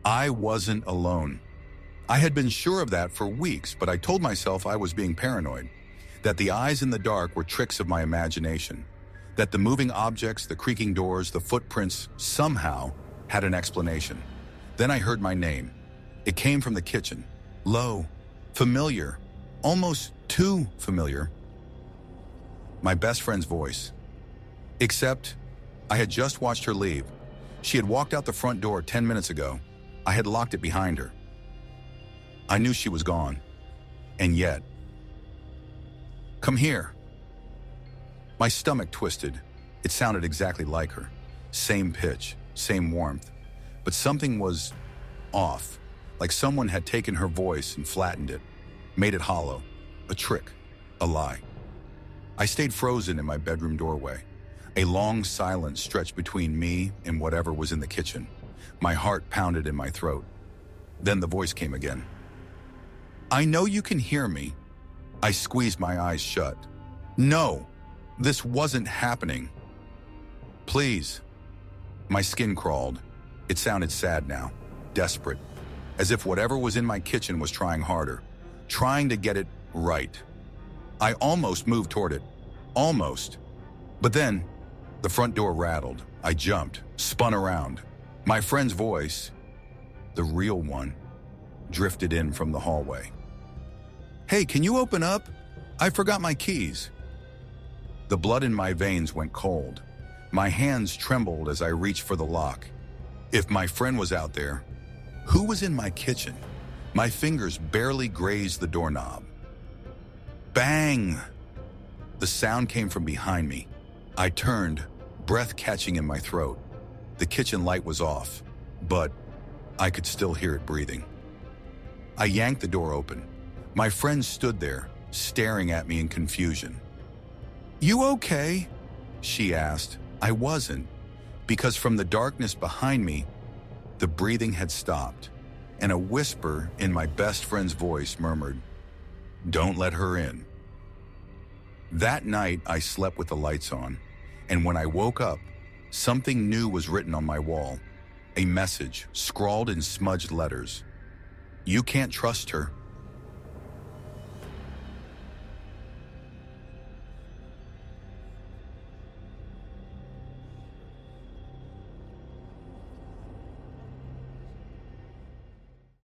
I wasn't alone. I had been sure of that for weeks, but I told myself I was being paranoid, that the eyes in the dark were tricks of my imagination, that the moving objects, the creaking doors, the footprints somehow had an explanation. Then I heard my name. It came from the kitchen, low, familiar, almost too familiar. My best friend's voice. Except I had just watched her leave. She had walked out the front door 10 minutes ago. I had locked it behind her. I knew she was gone. And yet, come here. My stomach twisted. It sounded exactly like her. Same pitch, same warmth. But something was off, like someone had taken her voice and flattened it, made it hollow, a trick, a lie. I stayed frozen in my bedroom doorway. A long silence stretched between me and whatever was in the kitchen. My heart pounded in my throat. Then the voice came again. I know you can hear me. I squeezed my eyes shut. No, this wasn't happening. Please. My skin crawled. It sounded sad now, desperate, as if whatever was in my kitchen was trying harder, trying to get it right. I almost moved toward it. Almost. But then, the front door rattled. I jumped, spun around. My friend's voice, the real one, drifted in from the hallway. Hey, can you open up? I forgot my keys. The blood in my veins went cold. My hands trembled as I reached for the lock. If my friend was out there, who was in my kitchen? My fingers barely grazed the doorknob. Bang! The sound came from behind me. I turned, breath catching in my throat. The kitchen light was off, but I could still hear it breathing. I yanked the door open. My friend stood there, staring at me in confusion. You okay? She asked. I wasn't, because from the darkness behind me, the breathing had stopped, and a whisper in my best friend's voice murmured, Don't let her in. That night, I slept with the lights on, and when I woke up, something new was written on my wall, a message scrawled in smudged letters. You can't trust her.